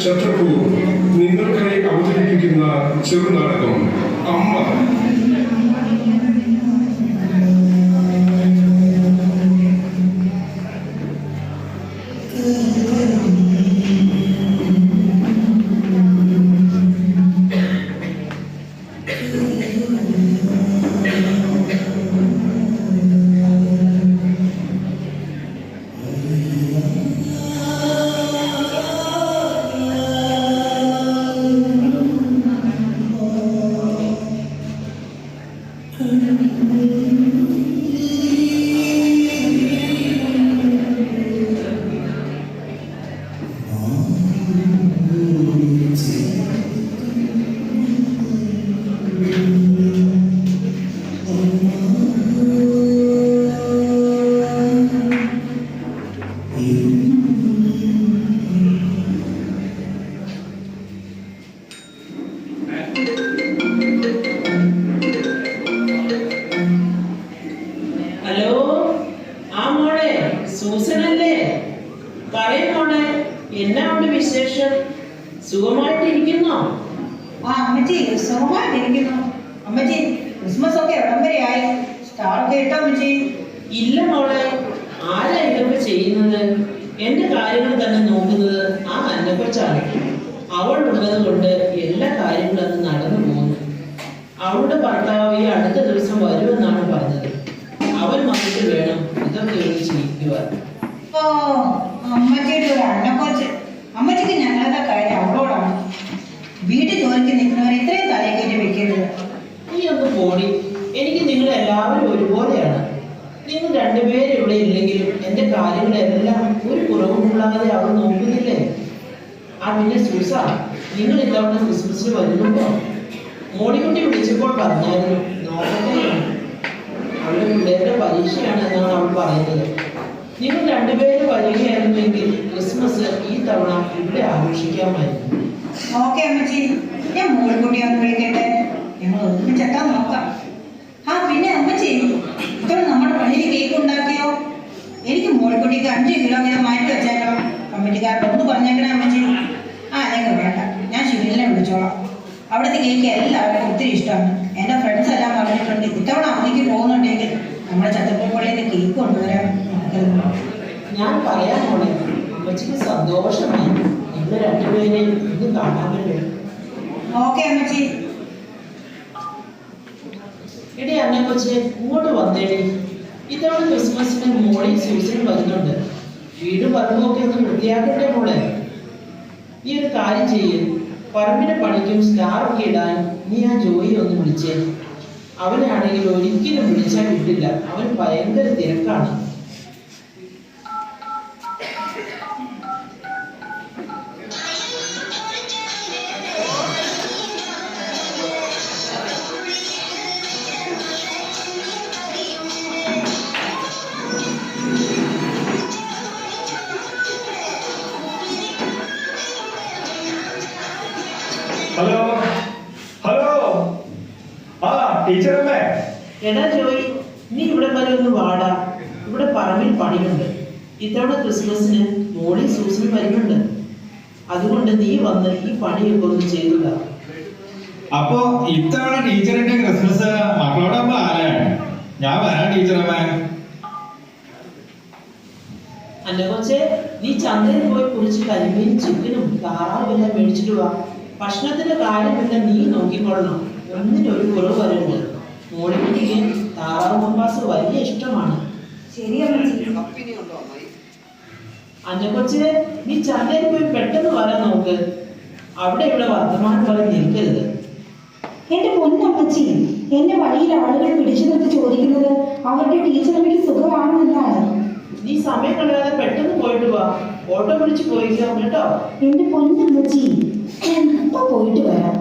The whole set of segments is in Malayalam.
ശത്രുക്കൂർ നിങ്ങൾക്കായി അവതരിപ്പിക്കുന്ന ചെറുനാടകം അമ്മ. സുഖമായിട്ടിരിക്കുന്നോ? ആ അമ്മച്ചി സുഖമായിട്ടിരിക്കുന്നു. അമ്മച്ചി ക്രിസ്മസ് ഒക്കെ എവിടം വരെയായി? സ്റ്റാർ ഒക്കെ ഇട്ടോ അമ്മച്ചി? ഇല്ല മോളെ, ആരാ ഇതൊക്കെ ചെയ്യുന്നത്? എന്റെ കാര്യങ്ങൾ തന്നെ നോക്കുന്നത് ആ അന്നക്കൊച്ചാണ്. അവൾ ഉള്ളത് കൊണ്ട് എല്ലാ കാര്യങ്ങളും അത് നടന്നു പോകുന്നു. അവളുടെ ഭർത്താവ് ഈ അടുത്ത ദിവസം വരുമെന്നാണ് പറഞ്ഞത്. അവൻ വന്നിട്ട് വേണം ഇതൊക്കെ ഒന്ന് ചെയ്യിക്കുവാൻ. ഓ അമ്മച്ചിയുടെ ഒരു അന്നക്കൊച്ച്. അമ്മച്ചിക്ക് ഞങ്ങളുടെ കാര്യം അവളോടാണ്. വീട്ടിൽ ജോലിക്ക് നിൽക്കുന്നവരെ ഇത്രയും തലയിൽ കയറ്റി വെക്കരുത്. നീ ഒന്ന് പോടി. എനിക്ക് നിങ്ങൾ എല്ലാവരും ഒരുപോലെയാണ്. നിങ്ങൾ രണ്ടുപേരും ഇവിടെ ഇല്ലെങ്കിലും എന്റെ കാര്യങ്ങളെല്ലാം ഒരു കുറവുമില്ലാതെ അവൾ നോക്കുന്നില്ലേ? ആ പിന്നെ സൂസ, നിങ്ങൾ ഇത്തവണ ക്രിസ്മസിന് വരുന്നുണ്ടോ? മോടിക്കുട്ടി വിളിച്ചപ്പോൾ പറഞ്ഞായിരുന്നു. നോക്കട്ടെ, അവളുടെ പിള്ളേരുടെ പരീക്ഷയാണ് എന്നാണ് അവൾ പറയുന്നത്. നിങ്ങൾ രണ്ടുപേരും വരികയായിരുന്നെങ്കിൽ ക്രിസ്മസ് ഈ തവണ ഇവിടെ ആഘോഷിക്കാമായിരുന്നു. ഓക്കെ അമ്മച്ചി, ഞാൻ മോളിക്കുട്ടി ഒന്ന് വിളിക്കട്ടെ. ഞങ്ങൾ ഒരുമിച്ചെത്താൻ നോക്കാം. ആ പിന്നെ അമ്മച്ചി, ഇത്തവണ നമ്മുടെ പള്ളിയിൽ കേക്ക് ഉണ്ടാക്കിയോ? എനിക്ക് മോളിക്കുട്ടിക്ക് 5 കിലോ വീതം മാറ്റി വെച്ചേക്കണം. കമ്മിറ്റിക്കാരുടെ ഒന്ന് പറഞ്ഞേക്കണേ അമ്മച്ചി. ആ അല്ലെങ്കിൽ വേണ്ട, ഞാൻ ശിവലിനെ വിളിച്ചോളാം. അവിടുത്തെ കേക്ക് എല്ലാവർക്കും ഒത്തിരി ഇഷ്ടമാണ്. എൻ്റെ ഫ്രണ്ട്സ് എല്ലാം പറഞ്ഞിട്ടുണ്ട് ഇത്തവണ അവധിക്ക് പോകുന്നുണ്ടെങ്കിൽ നമ്മുടെ ചത്തപ്പൂർ പള്ളിയിൽ കേക്ക് കൊണ്ടുവരാൻ നോക്കരുത്. ഞാൻ പറയാൻ പോണേ, അമ്മച്ചിക്ക് സന്തോഷമായി നിങ്ങൾ രണ്ടുപേരെയും ഇന്ന് കാണാൻ പറ്റും. ഓക്കെ അമ്മച്ചി. എടി അന്നെ കൊച്ചെ, ഇങ്ങോട്ട് വന്നേടി. ഇത്തവണ ക്രിസ്മസിന് മോളി സൂസനും വരുന്നുണ്ട്. വീടും പറമ്പൊക്കെ ഒന്ന് വൃത്തിയാക്കട്ടെ മോളെ. നീ ഒരു കാര്യം ചെയ്യും, പറമ്പിന്റെ പണിക്കും സ്റ്റാറൊക്കെ ഇടാൻ നീ ആ ജോയി ഒന്ന് വിളിച്ചേ. അവനാണെങ്കിൽ ഒരിക്കലും വിളിച്ചാൽ കിട്ടില്ല. അവൻ ഭയങ്കര തിരക്കാണ്. ഹലോ ഹലോ, ആ ടീച്ചറമ്മേ. എടാ ജോയി, നീ ഇവിടെ വരെ ഒന്ന് വാടാ. ഇവിടെ പറമ്പിൽ പണിയുണ്ട്. ഇത്തവണ ക്രിസ്മസിന് മോളി സൂസനും വരുന്നുണ്ട്. അതുകൊണ്ട് നീ വന്ന് ഈ പണിയൊക്കെ ഒന്ന് ചെയ്തുക. അപ്പോ ഇത്തവണ ടീച്ചറിന്റെ ക്രിസ്മസ് മക്കളോടൊപ്പം ആരാണ്? ഞാൻ വരാം ടീച്ചറമ്മേ. അല്ല കൊച്ചേ, നീ ചന്തയിൽ പോയി കുറിച്ച് കരിമീൻ ചിക്കനും താറാവും എല്ലാം മേടിച്ചിട്ട് വാ. ഭക്ഷണത്തിന്റെ കാര്യമെല്ലാം നീ നോക്കിക്കൊള്ളണം. ഒന്നിനൊരു കുറവ് വരരുത്. മോളിക്കുട്ടിക്ക് താറാവ് മമ്പാസ് വലിയ ഇഷ്ടമാണ്. ശരി അമ്മച്ചി. അന്നക്കൊച്ചെ, നീ ചന്തയിൽ പോയി പെട്ടെന്ന് വരാൻ നോക്ക്. അവിടെ ഇവിടെ വർത്തമാനം പറഞ്ഞ് നിൽക്കരുത്. എന്റെ പൊന്നമ്മച്ചി, എന്റെ വഴിയിൽ ആളുകൾ പിടിച്ചു നിർത്തി ചോദിക്കുന്നത് അവരുടെ ടീച്ചറമ്മയ്ക്ക് സുഖമാണോ എന്നാണ്. നീ സമയം കളയാതെ പെട്ടെന്ന് പോയിട്ട് വാ. ഓട്ടോ പിടിച്ച് പോയിക്കാം കേട്ടോ. എന്റെ പൊന്നമ്മച്ചി, ഞാൻ ഇപ്പൊ പോയിട്ട് വരാം.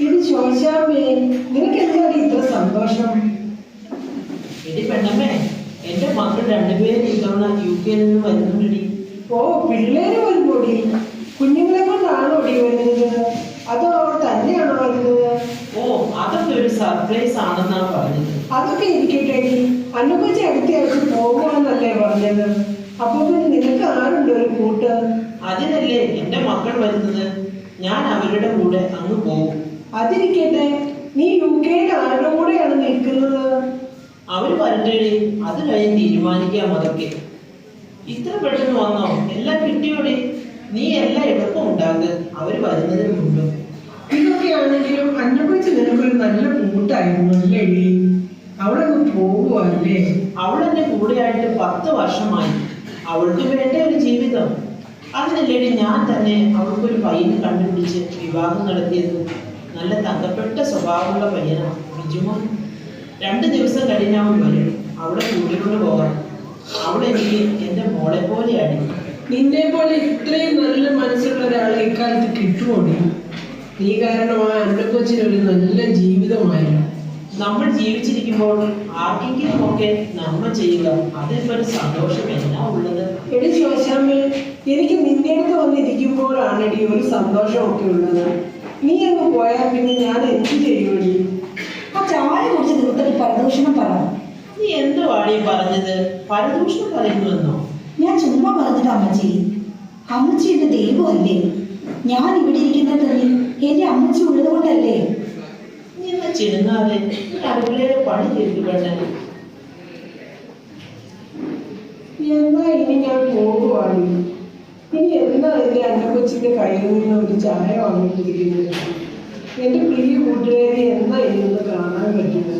ഇത് ചോദിച്ചാമേ, നിനക്ക് എന്താണ് ഇത്ര സന്തോഷം? എടി പെണ്ണമ്മേ, എന്റെ മക്കൾ രണ്ടുപേരും ഇത്തവണ UK നിന്ന് വരുന്നുണ്ടെടി. ഓ, പിള്ളേര് വരുമ്പോടി കുഞ്ഞുങ്ങളെ കൊണ്ടാണോ ഓടി വരുന്നത്? അതോ അവൾ തന്നെയാണോ വരുന്നത്? ഓ, അതൊക്കെ ഒരു സർപ്രൈസ് ആണെന്നാണ് പറഞ്ഞത്. അതൊക്കെ ഇരിക്കട്ടെ, അന്നപ്പച്ചി അടുത്ത ആഴ്ച പോകുവാന്നല്ലേ പറഞ്ഞത്? അപ്പൊ പിന്നെ നിനക്ക് ആരുണ്ട് ഒരു കൂട്ട്? അതിനല്ലേ എന്റെ മക്കൾ വരുന്നത്. ഞാൻ അവരുടെ കൂടെ അങ്ങ് പോകും. അതിരിക്കട്ടെ, നീ UK ആരുടെ കൂടെയാണ് നിൽക്കുന്നത്? അവര് വരണ്ടേടി, അത് കഴിഞ്ഞ് തീരുമാനിക്കാം അതൊക്കെ. ഇത്ര പെട്ടെന്ന് വന്നോ? എല്ലാം കിട്ടിയോടി? നീ എല്ലാം എളുപ്പം ഉണ്ടാക്ക്, അവര് വരുന്നതിന് മുമ്പ്. ഇതൊക്കെയാണെങ്കിലും അന്നപ്പച്ചി നിനക്കൊരു നല്ല കൂട്ടായിരുന്നു അല്ലേടി? അവളങ്ങ് പോകുവല്ലേ? അവളെന്റെ കൂടെയായിട്ട് 10 വർഷമായി. അവൾക്ക് വേണ്ട ഒരു ജീവിതം. അതിനല്ലേടി ഞാൻ തന്നെ അവൾക്കൊരു പയ്യനെ കണ്ടുപിടിച്ച് വിവാഹം നടത്തിയത്. നല്ല തങ്കപ്പെട്ട സ്വഭാവമുള്ള പയ്യനാണ്, ബിജുമോൻ. 2 ദിവസം കഴിഞ്ഞ് അവൻ വരും. അവളെ കൂട്ടിക്കൊണ്ട് പോകാം. അവളെനിക്ക് എൻ്റെ മോളെ പോലെയാണ്. നിന്നെ പോലെ ഇത്രയും നല്ല മനസ്സുള്ള ഒരാളെ ഇക്കാലത്ത് കിട്ടുമോടി? നീ കാരണമായ അന്നക്കൊച്ചിനൊരു നല്ല ജീവിതമായിരുന്നു. നമ്മൾ ജീവിച്ചിരിക്കുമ്പോൾ ആർക്കെങ്കിലും ഒക്കെ നന്മ ചെയ്യുക, അതിപ്പോ ഒരു സന്തോഷം എന്നാ ഉള്ളത്. എടി ശോശാമ്മേ, എനിക്ക് നിന്റെ അടുത്ത് വന്നിരിക്കുമ്പോഴാണെടി ഒരു സന്തോഷമൊക്കെ ഉള്ളത്. നീ അങ്ങ് പോയാൽ പിന്നെ ഞാൻ എന്ത് ചെയ്യുമെടി? ആ ചായ കുടിച്ച് നിർത്തി പരദൂഷണം പറ. നീ എന്തുവാടി പറഞ്ഞത്? പരദൂഷണം പറയുന്നുവെന്നോ? ഞാൻ ചുമ്മാ പറഞ്ഞിട്ട് അമ്മച്ചി. അമ്മച്ചി എന്റെ ദൈവമല്ലേ? ഞാൻ ഇവിടെ ഇരിക്കുന്നത് തന്നെ എന്റെ അമ്മച്ചി ഉള്ളത് കൊണ്ടല്ലേ? നീ എന്നാ ചിണുങ്ങാതെ അടുക്കളയുടെ പണി ചെയ്തു വേണ്ടേ? എന്നാ ഇനി ഞാൻ പോകുവാണ്. ഇനി എന്നാ എന്റെ അന്നക്കൊച്ചിന്റെ കയ്യിൽ നിന്ന് ഒരു ചായ വാങ്ങിയിരിക്കുന്നത്? എന്റെ പ്രിയ കൂട്ടുകാരി എന്നാ ഇനി ഒന്ന് കാണാൻ പറ്റുന്നത്?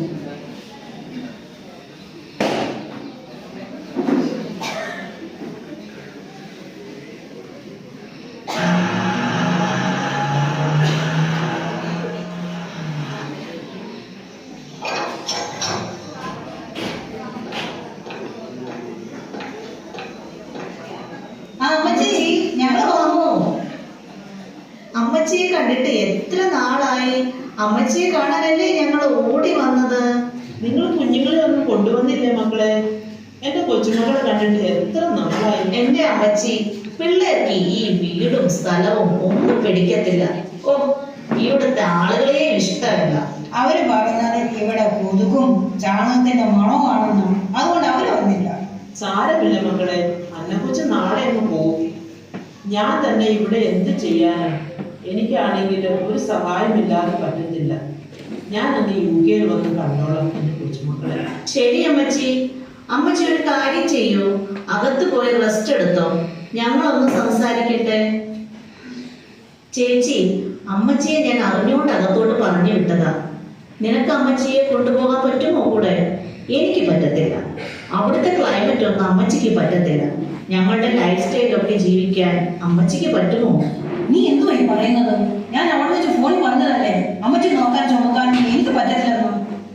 അമ്മച്ചി, ഞങ്ങൾ വന്നു. അമ്മച്ചിയെ കണ്ടിട്ട് എത്ര നാളായി. അമ്മച്ചിയെ കാണാനല്ലേ ഞങ്ങൾ ഓടി വന്നത്. നിങ്ങൾ കുഞ്ഞുങ്ങളെ ഒന്നും കൊണ്ടുവന്നില്ലേ മക്കളെ? എന്റെ കൊച്ചുമക്കളെ കണ്ടിട്ട് എത്ര നാളായി. എന്റെ അമ്മച്ചി, പിള്ളേർക്ക് ഈ വീടും സ്ഥലവും ഒന്നും പിടിക്കത്തില്ല. ഓ, ഇവിടുത്തെ ആളുകളെ ഇഷ്ടമല്ല. അവര് പറയുന്നത് ഇവിടെ കൊതുകും ചാണകത്തിന്റെ മണമാണെന്നാണ്. അതുകൊണ്ട് അവര് വന്നില്ല. സാരമില്ല മക്കളെ, അന്നക്കുച്ച് നാളെ അങ്ങ് പോകും. ഞാൻ തന്നെ ഇവിടെ എന്ത് ചെയ്യാനാണ്? എനിക്കാണെങ്കിൽ ഒരു സഹായമില്ലാതെ പറ്റത്തില്ല. ഞാൻ അങ്ങ് UK വന്ന് കണ്ടോളാം എന്റെ കൊച്ചുമക്കളെ. ശരി അമ്മച്ചി. അമ്മച്ചി ഒരു കാര്യം ചെയ്യൂ, അകത്ത് പോയി റെസ്റ്റ് എടുത്തോ. ഞങ്ങളൊന്ന് സംസാരിക്കട്ടെ. ചേച്ചി, അമ്മച്ചിയെ ഞാൻ അറിഞ്ഞുകൊണ്ട് അകത്തോട്ട് പറഞ്ഞു വിട്ടതാ. നിനക്ക് അമ്മച്ചിയെ കൊണ്ടുപോകാൻ പറ്റുമോ കൂടെ? എനിക്ക് പറ്റത്തില്ല. അവിടുത്തെ ക്ലൈമറ്റ് ഒന്നും അമ്മച്ചിക്ക് പറ്റത്തില്ല. ഞങ്ങളുടെ ലൈഫ് സ്റ്റൈലൊക്കെ ജീവിക്കാൻ അമ്മച്ചിക്ക് പറ്റുമോ? നീ എന്തുവായി പറയുന്നത്? ഞാൻ അവിടെ വെച്ച് ഫോണിൽ പറഞ്ഞതല്ലേ അമ്മച്ചി നോക്കാൻ ചുമക്കാനും എനിക്ക് പറ്റത്തില്ലെന്നോ.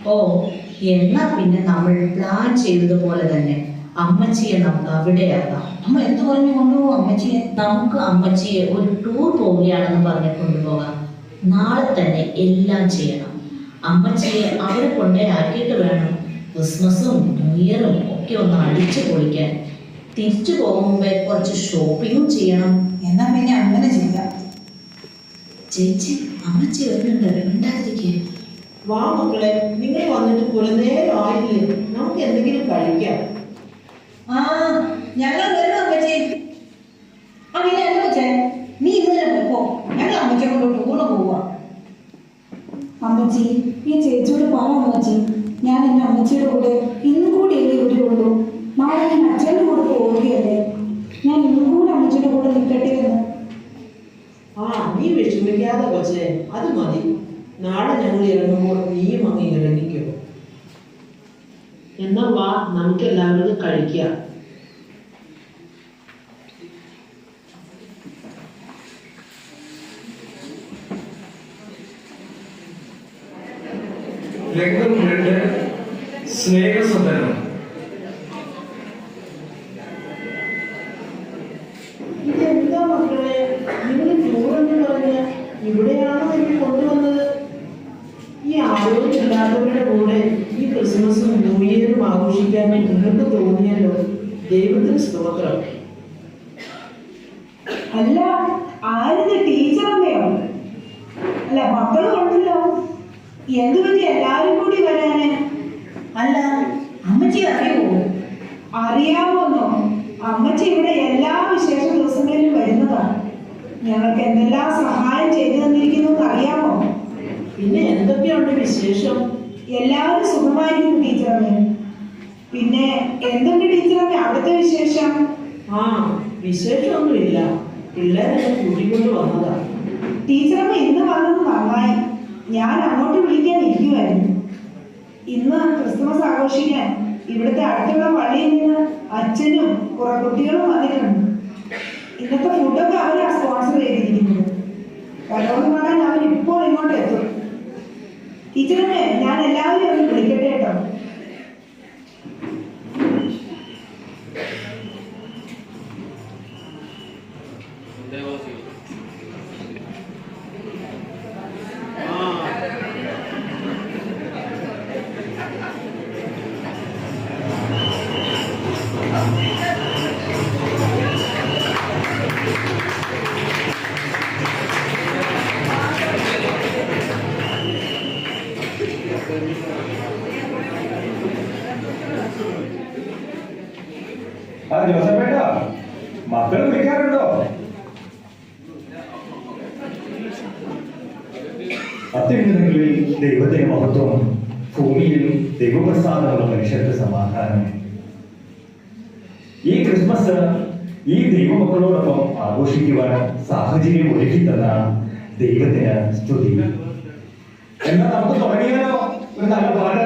ഓ, എന്നാ പിന്നെ നമ്മൾ പ്ലാൻ ചെയ്തതുപോലെ തന്നെ അമ്മച്ചിയെ നമുക്ക് അവിടെയാക്കാം. നമ്മൾ എന്ത് പറഞ്ഞു കൊണ്ടുപോകും അമ്മച്ചിയെ? നമുക്ക് അമ്മച്ചിയെ ഒരു ടൂർ പോവുകയാണെന്ന് പറഞ്ഞ് കൊണ്ടുപോകാം. നാളെ തന്നെ എല്ലാം ചെയ്യണം. അമ്മച്ചിയെ അവിടെ കൊണ്ടേ ആക്കിയിട്ട് വേണം ക്രിസ്മസും ന്യൂ ഇയറും ഒക്കെ ഒന്ന് അടിച്ചു പൊളിക്കാൻ. തിരിച്ചു പോകുമ്പോ കുറച്ച് ഷോപ്പിങ്ങും ചെയ്യണം. എന്നാ പിന്നെ അങ്ങനെ ചെയ്യാം. ചേച്ചി, അമ്മച്ചി വരുന്നുണ്ട്, ഉണ്ടാതിരിക്കേ. വാ മക്കളെ, നിങ്ങൾ വന്നിട്ട് കുറെ നേരം ആയില്ലേ? നമുക്ക് എന്തെങ്കിലും കഴിക്കാം. ആ, ഞങ്ങൾ വരും അമ്മച്ചി. ആ പിന്നെ എന്താ വെച്ചേ, നീ ഇന്നലെ പോ. ഞങ്ങൾ അമ്മച്ചിയെ കൊണ്ട് ടൂറ് പോവാ. അമ്മച്ചി, ഈ ചേച്ചിയോട് പറ അമ്മച്ചി. ഞാൻ എന്റെ അമ്മച്ചിയുടെ കൂടെ ഇന്നും കൂടിയല്ലേ ഇവിടെ ഉള്ളൂ. നാളെ ഞാൻ അച്ഛൻ്റെ കൂടെ പോവുകയല്ലേ. ഞാൻ ഇന്നും കൂടെ അമ്മച്ചിയുടെ കൂടെ നിൽക്കട്ടെ എന്ന്. ആ, നീ വിഷമിക്കാതെ കൊച്ചേ, അത് മതി. നാളെ ഞങ്ങൾ ഇറങ്ങുമ്പോൾ നീയും അങ്ങ് ഇറങ്ങിക്കോ. എന്നാ വാ, നമുക്ക് എല്ലാവരും കഴിക്കാം. രംഗം 2 സ്നേഹസദനം. ഇതെന്താ മക്കളെ, നിങ്ങൾ ടൂറെന്ന് പറഞ്ഞ ഇവിടെയാണോ എന്നെ കൊണ്ടുവന്നത്? ഈ ആരോഗ്യമില്ലാത്തവരുടെ കൂടെ ഈ ക്രിസ്മസും ന്യൂ ഇയറും ആഘോഷിക്കാൻ നിങ്ങൾക്ക് തോന്നിയല്ലോ. ദൈവത്തിന് സ്തോത്രം. അല്ല, ആരിത് ടീച്ചറമ്മയോ? അല്ല മക്കളും ഉണ്ടല്ലോ. എന്തു പറ്റി എല്ലാവരും കൂടി വരാന്? അല്ല അമ്മച്ചി അറിയുമോ? അറിയാമോന്നോ? അമ്മച്ചി ഇവിടെ എല്ലാ വിശേഷ ദിവസങ്ങളിലും വരുന്നതാണ്. ഞങ്ങൾക്ക് എന്തെല്ലാം സഹായം ചെയ്തു തന്നിരിക്കുന്നു എന്ന് അറിയാമോ? പിന്നെ എന്തൊക്കെയുണ്ട് വിശേഷം? എല്ലാവരും സുഖമായിരിക്കും ടീച്ചറമ്മേ. പിന്നെ എന്തുണ്ട് ടീച്ചറമ്മേ അവിടുത്തെ വിശേഷം? ആ, വിശേഷമൊന്നുമില്ല. പിള്ളേരെ കൂട്ടിക്കൊണ്ട് വന്നതാ. ടീച്ചറമ്മ ഇന്ന് വന്നത് നന്നായി. ഞാൻ അങ്ങോട്ട് വിളിക്കാൻ ഇരിക്കുമായിരുന്നു. ഇന്ന് ക്രിസ്തുമസ് ആഘോഷിക്കാൻ ഇവിടുത്തെ അടുത്തുള്ള പള്ളിയിൽ നിന്ന് അച്ഛനും കുറെ കുട്ടികളും വന്നിട്ടുണ്ട്. ഇന്നത്തെ ഫുഡൊക്കെ അവരാണ് സ്പോൺസർ ചെയ്തിരിക്കുന്നത്. കരോട് കാണാൻ അവർ ഇപ്പോൾ ഇങ്ങോട്ട് എത്തും. ടീച്ചറമ്മേ, ഞാൻ എല്ലാവരും ഒന്ന് വിളിക്കട്ടെ കേട്ടോ. ആ ജോസഫേട്ടാ, മക്കൾ വിളിക്കാറുണ്ടോ? അത്യുന്നതങ്ങളിൽ ദൈവത്തിന് മഹത്വം, ഭൂമിയിൽ ദൈവപ്രസാദമുള്ള മനുഷ്യർക്ക് സമാധാനം. ഈ ക്രിസ്മസ് ഈ ദൈവമക്കളോടൊപ്പം ആഘോഷിക്കുവാൻ സാഹചര്യം ഒരുക്കി തന്ന ദൈവത്തിന് സ്തുതി. എന്നാ നമുക്ക് തുടങ്ങിയാലോ? ഒരു നല്ല പാട്ട്.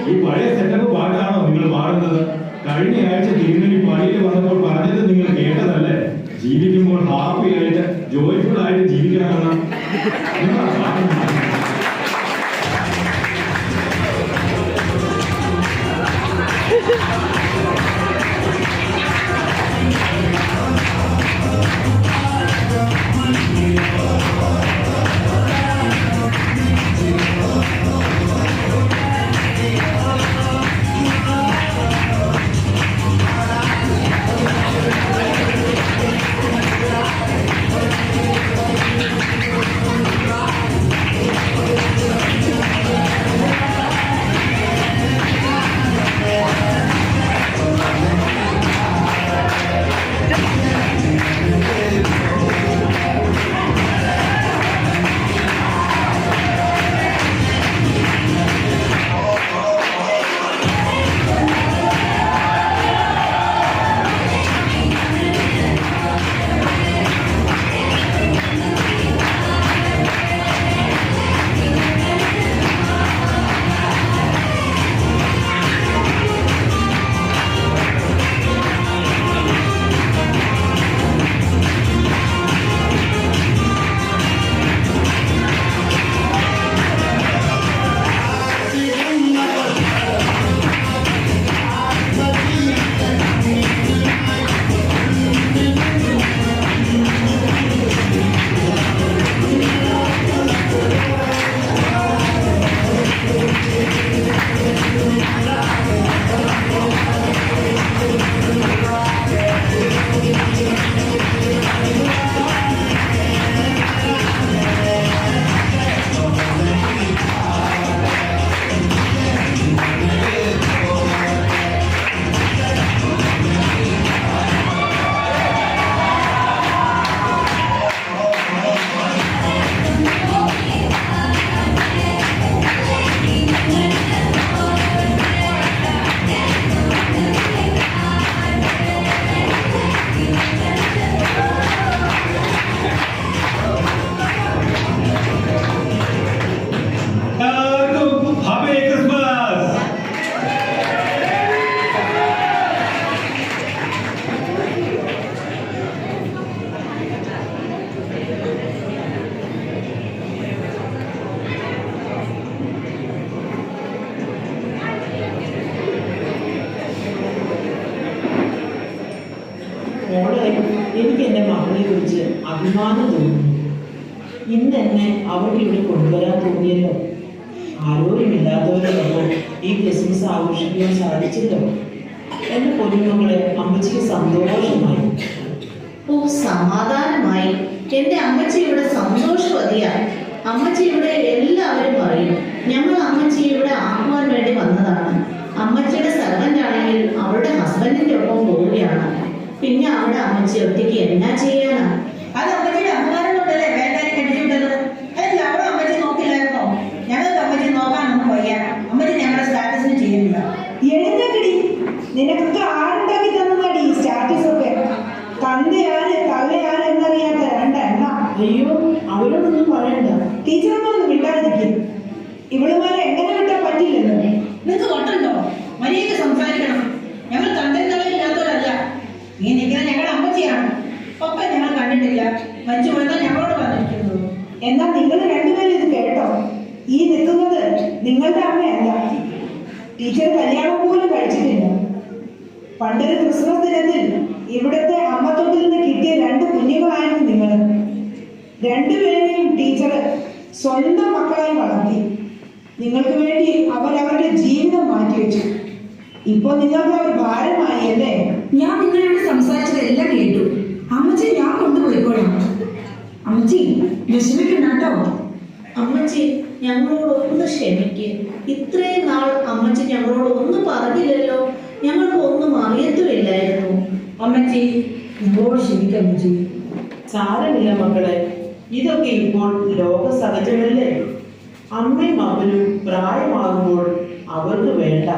ഈ പഴയ സെറ്റപ്പ് പാട്ടാണോ നിങ്ങൾ പാടുന്നത്? കഴിഞ്ഞ ആഴ്ച തിരുനെല്ലി പള്ളിയിൽ വന്നപ്പോൾ പറഞ്ഞത് നിങ്ങൾ കേട്ടതല്ലേ? ജീവിക്കുമ്പോൾ ഹാപ്പി ആയിട്ട് ജോയ്ഫുൾ ആയിട്ട് ജീവിക്കണമെന്ന്. നിങ്ങൾ ആ പാട്ട് അഭിമാനം തോന്നുന്നു. ഇന്ന് എന്നെ അവർക്ക് ഇവിടെ കൊണ്ടുവരാൻ തോന്നിയല്ലോ. ആരോരുമില്ലാത്തവരോടൊപ്പം ഈ ക്രിസ്മസ് ആഘോഷിക്കുവാൻ സാധിച്ചല്ലോ. എന്റെ പൊന്നുമകളെ അമ്മച്ചിക്ക് സന്തോഷമായി. ഓ, സമാധാനമായി. എന്റെ അമ്മച്ചി ഇവിടെ സന്തോഷവതിയാ. അമ്മച്ചി ഇവിടെ എല്ലാവരും പറയും ഞങ്ങൾ അമ്മച്ചി ഇവിടെ ആക്കുവാൻ വേണ്ടി വന്നതാണ്. അമ്മച്ചിയുടെ സർവന്റ് ആണെങ്കിൽ അവളുടെ ഹസ്ബൻഡിന്റെ ഒപ്പം പോവുകയാണ്. പിന്നെ അവിടെ അമ്മച്ചി ഒറ്റയ്ക്ക് എന്നാ ചെയ്യാനാ? അത് അമ്മച്ചിയുടെ അഭിമാനം കൊണ്ടല്ലേ വേണ്ടായി കണ്ടിട്ടുണ്ടത്. അതല്ല അവിടെ അമ്മച്ചി നോക്കില്ലായിരുന്നോ? ഞങ്ങൾക്ക് അമ്മച്ചി നോക്കാനൊന്നും വയ്യ. അമ്മച്ചി ഞങ്ങളുടെ സ്റ്റാറ്റസിന് ചെയ്യുന്നില്ല. എഴുന്നേക്കടി, നിനക്കൊക്കെ ആരുണ്ടാക്കി തന്നതാടി ഈ സ്റ്റാറ്റസ് ഒക്കെ. തന്തയാര് തള്ളയാര് എന്നറിയാത്ത രണ്ടെണ്ണ. അയ്യോ, അവരോടൊന്നും പറയണ്ട. ടീച്ചറമ്മൊന്നും വിട്ടാതിരിക്കും. ഇവളുമാരെ എങ്ങനെ വിട്ടാൻ പറ്റില്ലല്ലോ. നിങ്ങൾക്ക് വട്ടുണ്ടോ? മര്യാദയ്ക്ക് സംസാരിക്കണം. ഞങ്ങൾ തന്തയും തള്ളയില്ലാത്തവരല്ല. ഈ നിൽക്കുന്ന ഞങ്ങളുടെ അമ്മച്ചിയാണ്. ഒപ്പം ഞങ്ങൾ കണ്ടിട്ടില്ല. മരിച്ചു പോയെന്നാ ഞങ്ങളോട് പറഞ്ഞിരിക്കുന്നത്. എന്നാൽ നിങ്ങൾ രണ്ടുപേരും ഇത് കേട്ടോ. ഈ നിൽക്കുന്നത് നിങ്ങളുടെ അമ്മയല്ല. ടീച്ചർ കല്യാണം പോലും കഴിച്ചിട്ടില്ല. പണ്ടൊരു ക്രിസ്മസ് ദിനത്തിൽ ഇവിടുത്തെ അമ്മത്തൊട്ടിൽ നിന്ന് കിട്ടിയ 2 കുഞ്ഞുങ്ങളായിരുന്നു നിങ്ങൾ. രണ്ടുപേരെയും ടീച്ചർ സ്വന്തം മക്കളായി വളർത്തി. നിങ്ങൾക്ക് വേണ്ടി അവരവരുടെ ജീവിതം മാറ്റിവെച്ചു. ഇപ്പൊ നിങ്ങൾക്ക് അവർ ഭാരമായി അല്ലേ? ഞാൻ നിങ്ങളോട് സംസാരിച്ചതെല്ലാം കേട്ടു. അമ്മച്ചി ഞാൻ കൊണ്ടുപോയിക്കോളാം. അമ്മച്ചി വിഷമിക്കണ്ടാട്ടോ. അമ്മച്ചി ഞങ്ങളോട് ഒന്ന് ക്ഷമിക്ക്. ഇത്രയും നാൾ അമ്മച്ചി ഞങ്ങളോട് ഒന്നും പറഞ്ഞില്ലല്ലോ. ഞങ്ങൾക്ക് ഒന്നും അറിയത്തുമില്ലായിരുന്നു. അമ്മച്ചി ഞങ്ങളോട് ക്ഷമിക്കാം അമ്മച്ചി. സാരമില്ല മക്കളെ, ഇതൊക്കെ ഇപ്പോൾ ലോക സഹജമല്ലേ. അമ്മയും അപ്പനും പ്രായമാകുമ്പോൾ അവർക്ക് വേണ്ട.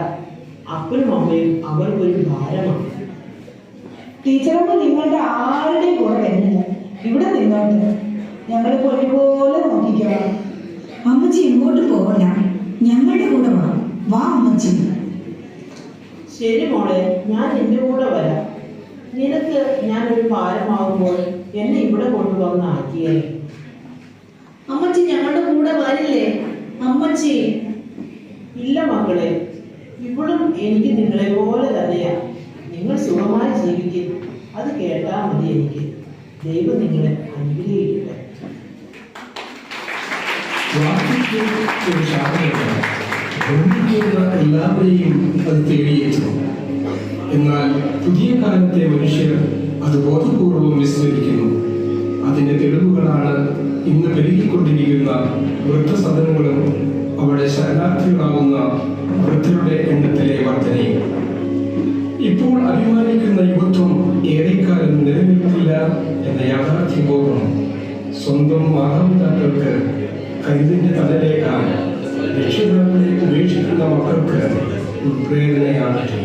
അപ്പനും അമ്മയും അവർക്കൊരു ഭാരമാണ്. ടീച്ചറമ്മ നിങ്ങളുടെ ആരുടെയും കൂടെ വരുന്നില്ല. ഇവിടെ നിന്നോട്ട് ഞങ്ങളിപ്പോൾ ഒരുപോലെ നോക്കിക്കോളാം. അമ്മച്ചി ഇങ്ങോട്ട് പോകണ്ട, ഞങ്ങളുടെ കൂടെ വാ. വാ അമ്മച്ചി. ശരി മോളെ, ഞാൻ നിന്റെ കൂടെ വരാം. നിനക്ക് ഞാനൊരു ഭാരമാകുമ്പോൾ എന്നെ ഇവിടെ കൊണ്ടുവന്ന് ആക്കിയേ. അമ്മച്ചി ഞങ്ങളുടെ കൂടെ വരില്ലേ? അമ്മച്ചി. ഇല്ല മക്കളെ, ഇവളും എനിക്ക് നിങ്ങളെ പോലെ തന്നെയാ. നിങ്ങൾ സുഖമായി ജീവിക്കും. അത് കേട്ടാൽ മതി എനിക്ക്. ദൈവം നിങ്ങളെ അനുഗ്രഹിക്കട്ടെ. വാർദ്ധക്യം ഒരു ശാപമാണ്. ബന്ധിക്കുന്ന എല്ലാവരെയും അത് തേടിയെത്തും. എന്നാൽ പുതിയ കാലത്തെ മനുഷ്യർ അത് ബോധപൂർവം വിസ്മരിക്കുന്നു. അതിന്റെ തെളിവുകളാണ് ഇന്ന് പെരുകിക്കൊണ്ടിരിക്കുന്ന വൃദ്ധസദനങ്ങളും അവിടെ ശരണാർത്ഥികളാവുന്ന വൃദ്ധരുടെ എണ്ണത്തിലെ വർധനയും. ഇപ്പോൾ അഭിമാനിക്കുന്ന യുവത്വം ഏറെക്കാലം നിലനിൽക്കില്ല എന്ന യാഥാർത്ഥ്യബോധം സ്വന്തം മാതാപിതാക്കൾക്ക് കരുതിന്റെ തലലേക്കാൻ രക്ഷിതാക്കളെ ഉപേക്ഷിക്കുന്ന മക്കൾക്ക് ഉത്പ്രേരണയാകട്ടെ.